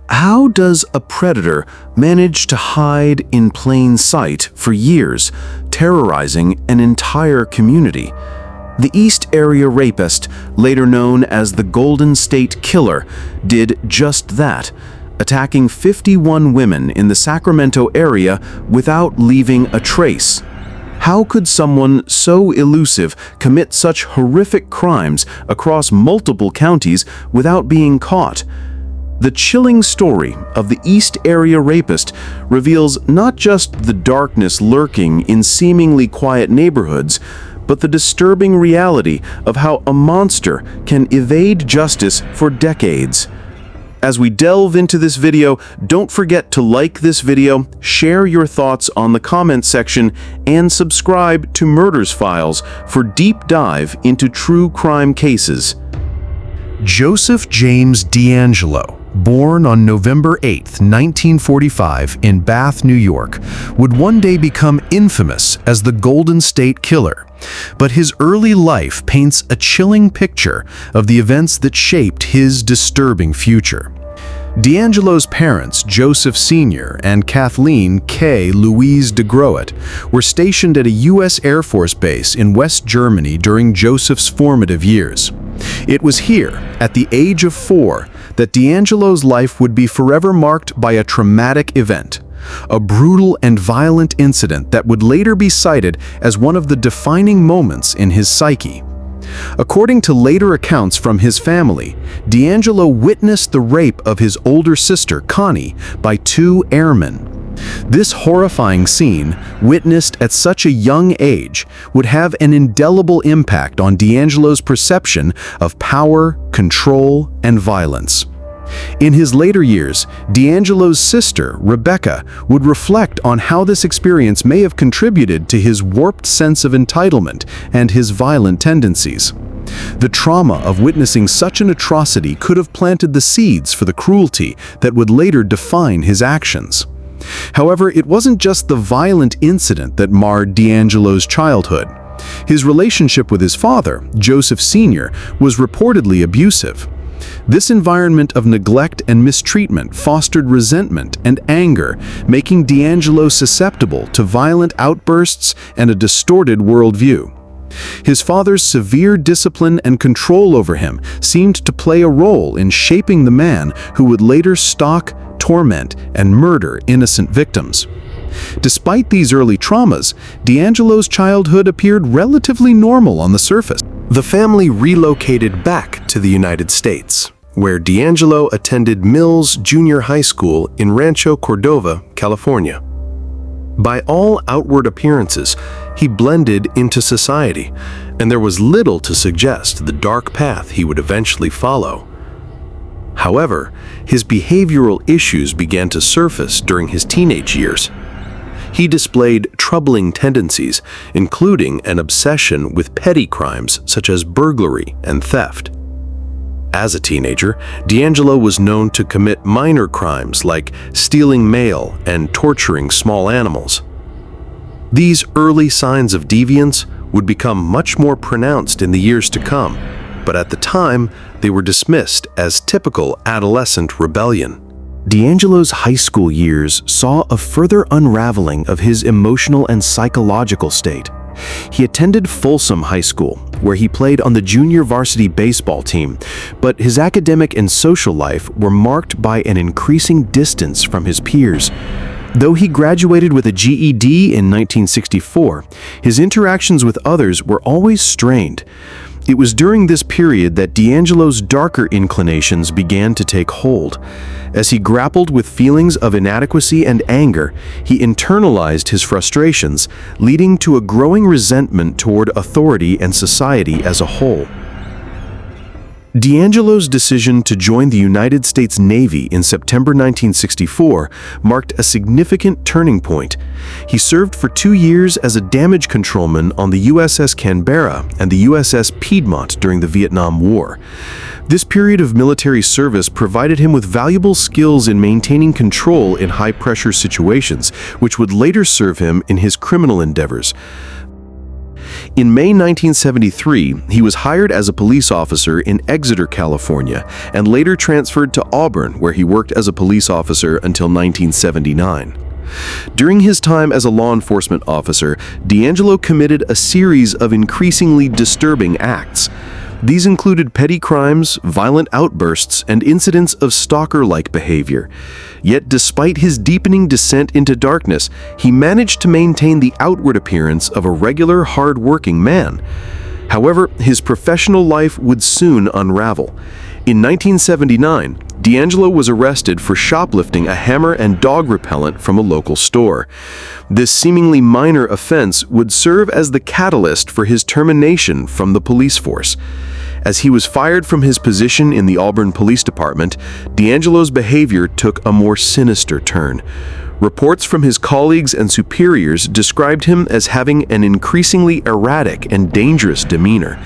How does a predator manage to hide in plain sight for years, terrorizing an entire community? The East Area Rapist, later known as the Golden State Killer, did just that, attacking 51 women in the Sacramento area without leaving a trace. How could someone so elusive commit such horrific crimes across multiple counties without being caught? The chilling story of the East Area Rapist reveals not just the darkness lurking in seemingly quiet neighborhoods, but the disturbing reality of how a monster can evade justice for decades. As we delve into this video, don't forget to like this video, share your thoughts on the comment section, and subscribe to Murders Files for deep dive into true crime cases. Joseph James DeAngelo, born on November 8, 1945 in Bath, New York, would one day become infamous as the Golden State Killer. But his early life paints a chilling picture of the events that shaped his disturbing future. DeAngelo's parents, Joseph Sr. and Kathleen K. Louise DeGroat, were stationed at a U.S. Air Force base in West Germany during Joseph's formative years. It was here, at the age of 4, that DeAngelo's life would be forever marked by a traumatic event, a brutal and violent incident that would later be cited as one of the defining moments in his psyche. According to later accounts from his family, DeAngelo witnessed the rape of his older sister, Connie, by 2 airmen. This horrifying scene, witnessed at such a young age, would have an indelible impact on DeAngelo's perception of power, control, and violence. In his later years, DeAngelo's sister, Rebecca, would reflect on how this experience may have contributed to his warped sense of entitlement and his violent tendencies. The trauma of witnessing such an atrocity could have planted the seeds for the cruelty that would later define his actions. However, it wasn't just the violent incident that marred DeAngelo's childhood. His relationship with his father, Joseph Sr., was reportedly abusive. This environment of neglect and mistreatment fostered resentment and anger, making DeAngelo susceptible to violent outbursts and a distorted worldview. His father's severe discipline and control over him seemed to play a role in shaping the man who would later stalk, torment, and murder innocent victims. Despite these early traumas, DeAngelo's childhood appeared relatively normal on the surface. The family relocated back to the United States, where DeAngelo attended Mills Junior High School in Rancho Cordova, California. By all outward appearances, he blended into society, and there was little to suggest the dark path he would eventually follow. However, his behavioral issues began to surface during his teenage years. He displayed troubling tendencies, including an obsession with petty crimes such as burglary and theft. As a teenager, DeAngelo was known to commit minor crimes like stealing mail and torturing small animals. These early signs of deviance would become much more pronounced in the years to come, but at the time, they were dismissed as typical adolescent rebellion. DeAngelo's high school years saw a further unraveling of his emotional and psychological state. He attended Folsom High School, where he played on the junior varsity baseball team, but his academic and social life were marked by an increasing distance from his peers. Though he graduated with a GED in 1964, his interactions with others were always strained. It was during this period that DeAngelo's darker inclinations began to take hold. As he grappled with feelings of inadequacy and anger, he internalized his frustrations, leading to a growing resentment toward authority and society as a whole. DeAngelo's decision to join the United States Navy in September 1964 marked a significant turning point. He served for 2 years as a damage controlman on the USS Canberra and the USS Piedmont during the Vietnam War. This period of military service provided him with valuable skills in maintaining control in high-pressure situations, which would later serve him in his criminal endeavors. In May 1973, he was hired as a police officer in Exeter, California, and later transferred to Auburn, where he worked as a police officer until 1979. During his time as a law enforcement officer, D'Angelo committed a series of increasingly disturbing acts. These included petty crimes, violent outbursts, and incidents of stalker-like behavior. Yet despite his deepening descent into darkness, he managed to maintain the outward appearance of a regular, hard-working man. However, his professional life would soon unravel. In 1979, D'Angelo was arrested for shoplifting a hammer and dog repellent from a local store. This seemingly minor offense would serve as the catalyst for his termination from the police force. As he was fired from his position in the Auburn Police Department, D'Angelo's behavior took a more sinister turn. Reports from his colleagues and superiors described him as having an increasingly erratic and dangerous demeanor.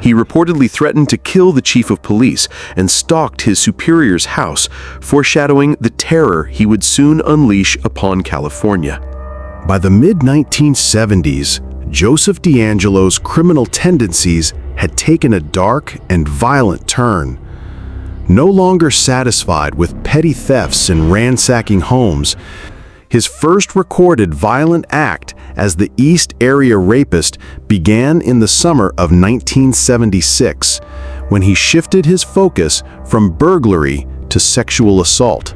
He reportedly threatened to kill the chief of police and stalked his superior's house, foreshadowing the terror he would soon unleash upon California. By the mid-1970s, Joseph D'Angelo's criminal tendencies had taken a dark and violent turn. No longer satisfied with petty thefts and ransacking homes, his first recorded violent act as the East Area Rapist began in the summer of 1976, when he shifted his focus from burglary to sexual assault,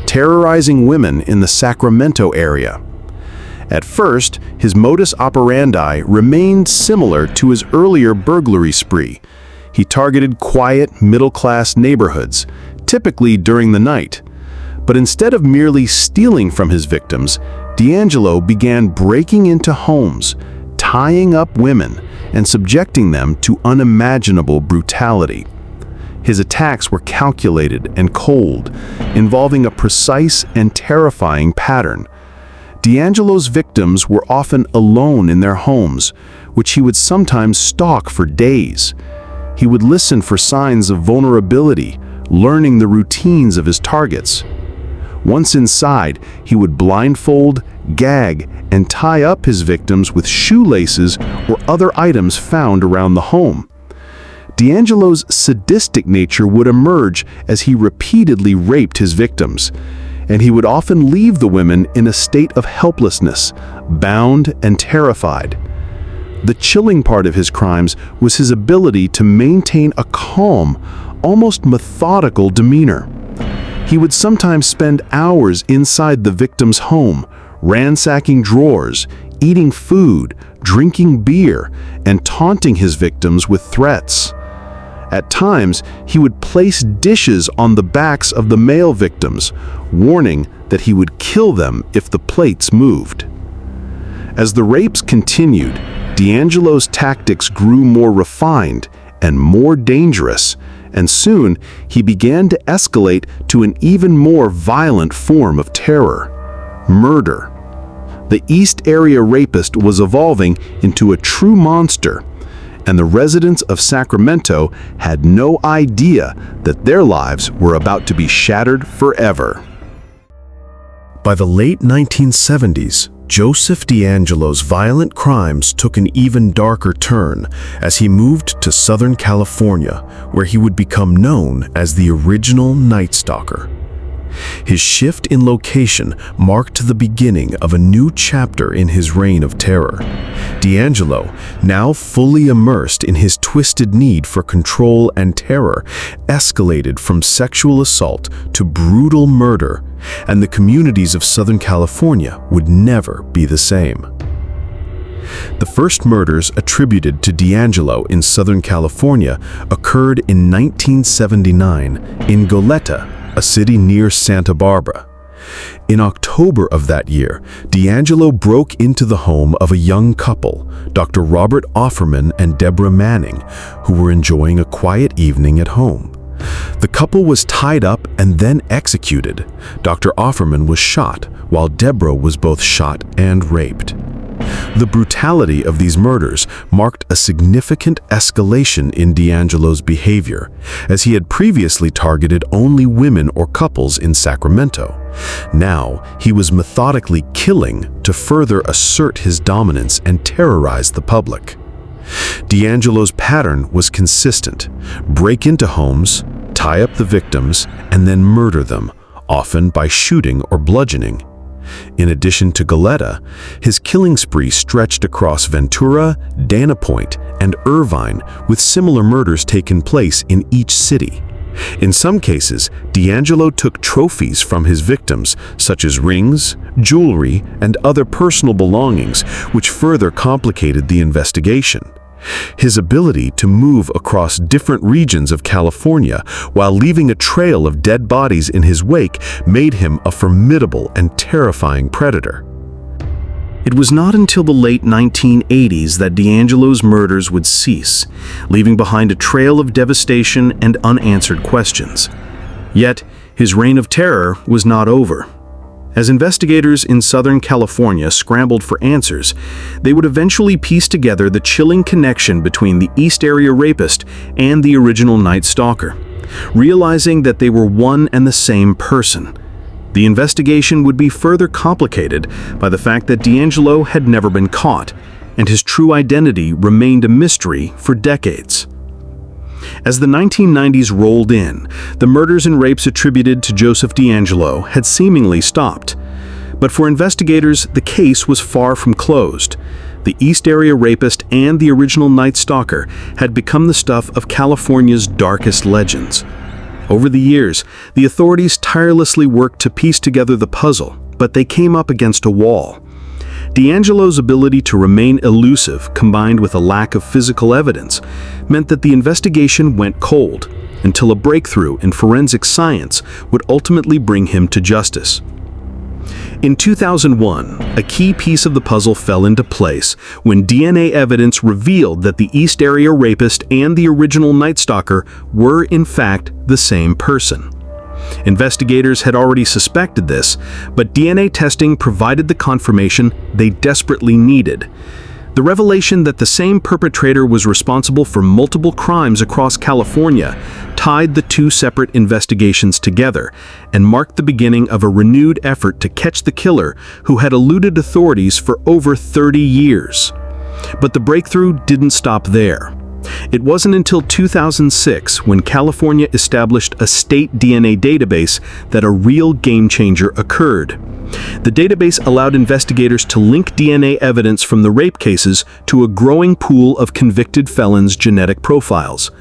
terrorizing women in the Sacramento area. At first, his modus operandi remained similar to his earlier burglary spree. He targeted quiet, middle-class neighborhoods, typically during the night. But instead of merely stealing from his victims, D'Angelo began breaking into homes, tying up women, and subjecting them to unimaginable brutality. His attacks were calculated and cold, involving a precise and terrifying pattern. D'Angelo's victims were often alone in their homes, which he would sometimes stalk for days. He would listen for signs of vulnerability, learning the routines of his targets. Once inside, he would blindfold, gag, and tie up his victims with shoelaces or other items found around the home. D'Angelo's sadistic nature would emerge as he repeatedly raped his victims, and he would often leave the women in a state of helplessness, bound and terrified. The chilling part of his crimes was his ability to maintain a calm, almost methodical demeanor. He would sometimes spend hours inside the victim's home, ransacking drawers, eating food, drinking beer, and taunting his victims with threats. At times, he would place dishes on the backs of the male victims, warning that he would kill them if the plates moved. As the rapes continued, D'Angelo's tactics grew more refined and more dangerous, and soon he began to escalate to an even more violent form of terror: murder. The East Area Rapist was evolving into a true monster, and the residents of Sacramento had no idea that their lives were about to be shattered forever. By the late 1970s, Joseph D'Angelo's violent crimes took an even darker turn as he moved to Southern California, where he would become known as the original Night Stalker. His shift in location marked the beginning of a new chapter in his reign of terror. D'Angelo, now fully immersed in his twisted need for control and terror, escalated from sexual assault to brutal murder, and the communities of Southern California would never be the same. The first murders attributed to D'Angelo in Southern California occurred in 1979 in Goleta, a city near Santa Barbara. In October of that year, D'Angelo broke into the home of a young couple, Dr. Robert Offerman and Deborah Manning, who were enjoying a quiet evening at home. The couple was tied up and then executed. Dr. Offerman was shot, while Deborah was both shot and raped. The brutality of these murders marked a significant escalation in D'Angelo's behavior, as he had previously targeted only women or couples in Sacramento. Now, he was methodically killing to further assert his dominance and terrorize the public. D'Angelo's pattern was consistent: break into homes, tie up the victims, and then murder them, often by shooting or bludgeoning. In addition to Goleta, his killing spree stretched across Ventura, Dana Point, and Irvine, with similar murders taking place in each city. In some cases, D'Angelo took trophies from his victims, such as rings, jewelry, and other personal belongings, which further complicated the investigation. His ability to move across different regions of California while leaving a trail of dead bodies in his wake made him a formidable and terrifying predator. It was not until the late 1980s that D'Angelo's murders would cease, leaving behind a trail of devastation and unanswered questions. Yet, his reign of terror was not over. As investigators in Southern California scrambled for answers, they would eventually piece together the chilling connection between the East Area Rapist and the original Night Stalker, realizing that they were one and the same person. The investigation would be further complicated by the fact that D'Angelo had never been caught, and his true identity remained a mystery for decades. As the 1990s rolled in, the murders and rapes attributed to Joseph D'Angelo had seemingly stopped. But for investigators, the case was far from closed. The East Area Rapist and the original Night Stalker had become the stuff of California's darkest legends. Over the years, the authorities tirelessly worked to piece together the puzzle, but they came up against a wall. D'Angelo's ability to remain elusive, combined with a lack of physical evidence, meant that the investigation went cold, until a breakthrough in forensic science would ultimately bring him to justice. In 2001, a key piece of the puzzle fell into place when DNA evidence revealed that the East Area Rapist and the original Night Stalker were, in fact, the same person. Investigators had already suspected this, but DNA testing provided the confirmation they desperately needed. The revelation that the same perpetrator was responsible for multiple crimes across California tied the two separate investigations together and marked the beginning of a renewed effort to catch the killer who had eluded authorities for over 30 years. But the breakthrough didn't stop there. It wasn't until 2006, when California established a state DNA database, that a real game-changer occurred. The database allowed investigators to link DNA evidence from the rape cases to a growing pool of convicted felons' genetic profiles.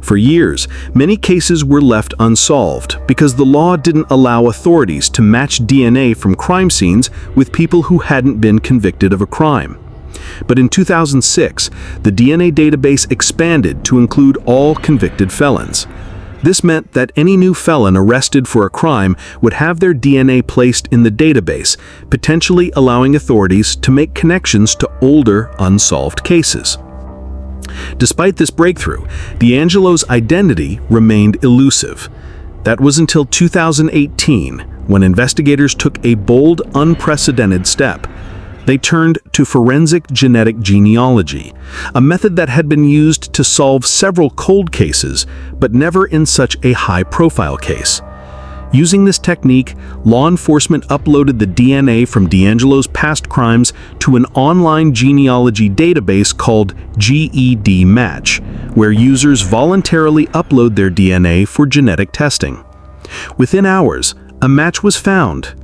For years, many cases were left unsolved because the law didn't allow authorities to match DNA from crime scenes with people who hadn't been convicted of a crime. But in 2006, the DNA database expanded to include all convicted felons. This meant that any new felon arrested for a crime would have their DNA placed in the database, potentially allowing authorities to make connections to older, unsolved cases. Despite this breakthrough, D'Angelo's identity remained elusive. That was until 2018, when investigators took a bold, unprecedented step. They turned to forensic genetic genealogy, a method that had been used to solve several cold cases, but never in such a high-profile case. Using this technique, law enforcement uploaded the DNA from D'Angelo's past crimes to an online genealogy database called GED Match, where users voluntarily upload their DNA for genetic testing. Within hours, a match was found.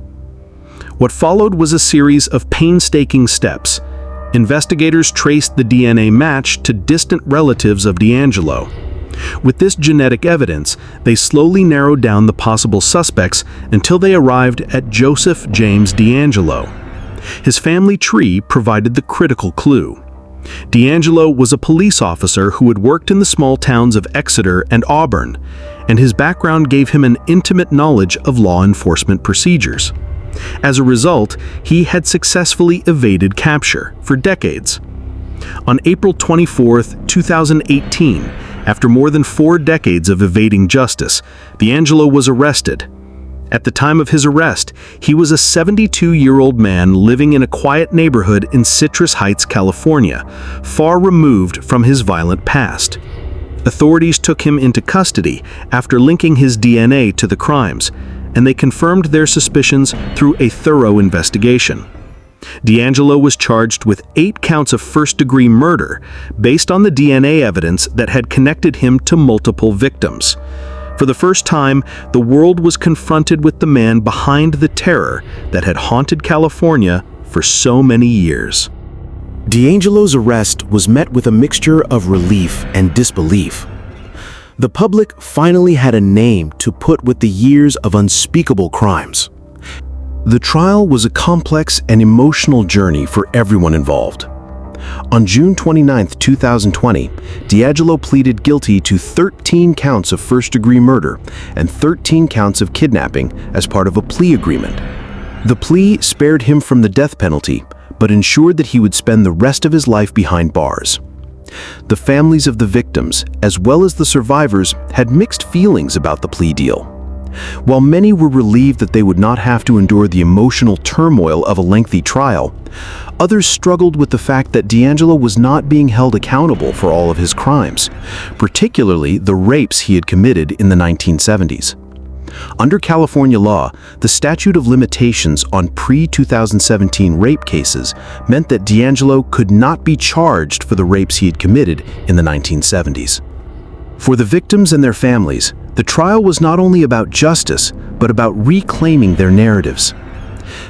What followed was a series of painstaking steps. Investigators traced the DNA match to distant relatives of D'Angelo. With this genetic evidence, they slowly narrowed down the possible suspects until they arrived at Joseph James D'Angelo. His family tree provided the critical clue. D'Angelo was a police officer who had worked in the small towns of Exeter and Auburn, and his background gave him an intimate knowledge of law enforcement procedures. As a result, he had successfully evaded capture for decades. On April 24, 2018, after more than 4 decades of evading justice, D'Angelo was arrested. At the time of his arrest, he was a 72-year-old man living in a quiet neighborhood in Citrus Heights, California, far removed from his violent past. Authorities took him into custody after linking his DNA to the crimes, and they confirmed their suspicions through a thorough investigation. D'Angelo was charged with 8 counts of first-degree murder based on the DNA evidence that had connected him to multiple victims. For the first time, the world was confronted with the man behind the terror that had haunted California for so many years. D'Angelo's arrest was met with a mixture of relief and disbelief. The public finally had a name to put with the years of unspeakable crimes. The trial was a complex and emotional journey for everyone involved. On June 29, 2020, D'Angelo pleaded guilty to 13 counts of first-degree murder and 13 counts of kidnapping as part of a plea agreement. The plea spared him from the death penalty, but ensured that he would spend the rest of his life behind bars. The families of the victims, as well as the survivors, had mixed feelings about the plea deal. While many were relieved that they would not have to endure the emotional turmoil of a lengthy trial, others struggled with the fact that D'Angelo was not being held accountable for all of his crimes, particularly the rapes he had committed in the 1970s. Under California law, the statute of limitations on pre-2017 rape cases meant that D'Angelo could not be charged for the rapes he had committed in the 1970s. For the victims and their families, the trial was not only about justice, but about reclaiming their narratives.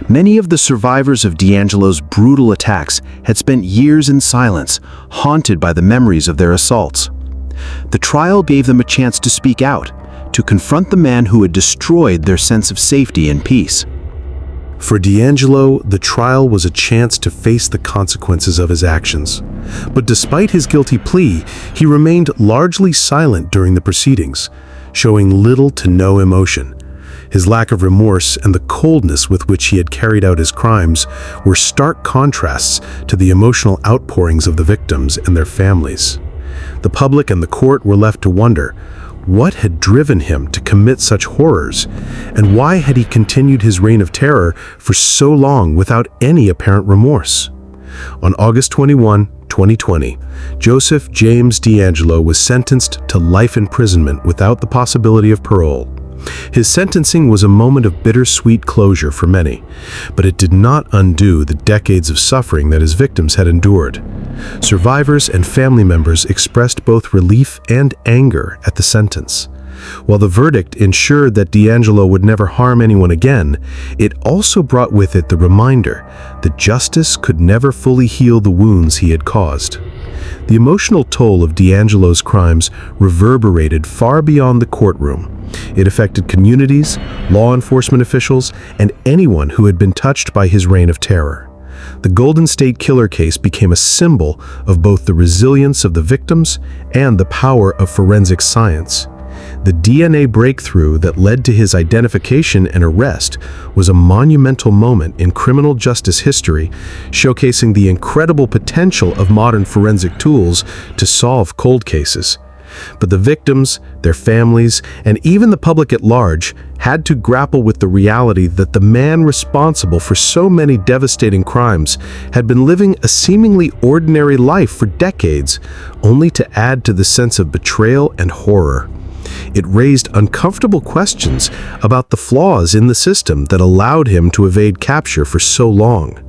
Many of the survivors of D'Angelo's brutal attacks had spent years in silence, haunted by the memories of their assaults. The trial gave them a chance to speak out, to confront the man who had destroyed their sense of safety and peace. For D'Angelo, the trial was a chance to face the consequences of his actions. But despite his guilty plea, he remained largely silent during the proceedings, showing little to no emotion. His lack of remorse and the coldness with which he had carried out his crimes were stark contrasts to the emotional outpourings of the victims and their families. The public and the court were left to wonder, what had driven him to commit such horrors, and why had he continued his reign of terror for so long without any apparent remorse? On August 21, 2020, Joseph James D'Angelo was sentenced to life imprisonment without the possibility of parole. His sentencing was a moment of bittersweet closure for many, but it did not undo the decades of suffering that his victims had endured. Survivors and family members expressed both relief and anger at the sentence. While the verdict ensured that D'Angelo would never harm anyone again, it also brought with it the reminder that justice could never fully heal the wounds he had caused. The emotional toll of D'Angelo's crimes reverberated far beyond the courtroom. It affected communities, law enforcement officials, and anyone who had been touched by his reign of terror. The Golden State Killer case became a symbol of both the resilience of the victims and the power of forensic science. The DNA breakthrough that led to his identification and arrest was a monumental moment in criminal justice history, showcasing the incredible potential of modern forensic tools to solve cold cases. But the victims, their families, and even the public at large had to grapple with the reality that the man responsible for so many devastating crimes had been living a seemingly ordinary life for decades, only to add to the sense of betrayal and horror. It raised uncomfortable questions about the flaws in the system that allowed him to evade capture for so long.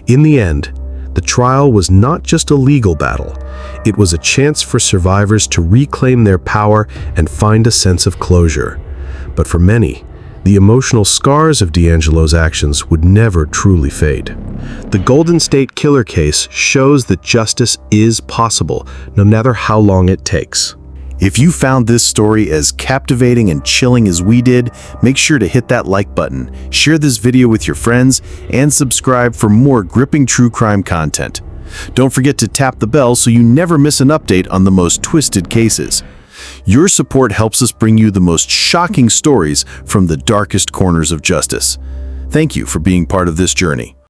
In the end, the trial was not just a legal battle. It was a chance for survivors to reclaim their power and find a sense of closure. But for many, the emotional scars of D'Angelo's actions would never truly fade. The Golden State Killer case shows that justice is possible, no matter how long it takes. If you found this story as captivating and chilling as we did, make sure to hit that like button, share this video with your friends, and subscribe for more gripping true crime content. Don't forget to tap the bell so you never miss an update on the most twisted cases. Your support helps us bring you the most shocking stories from the darkest corners of justice. Thank you for being part of this journey.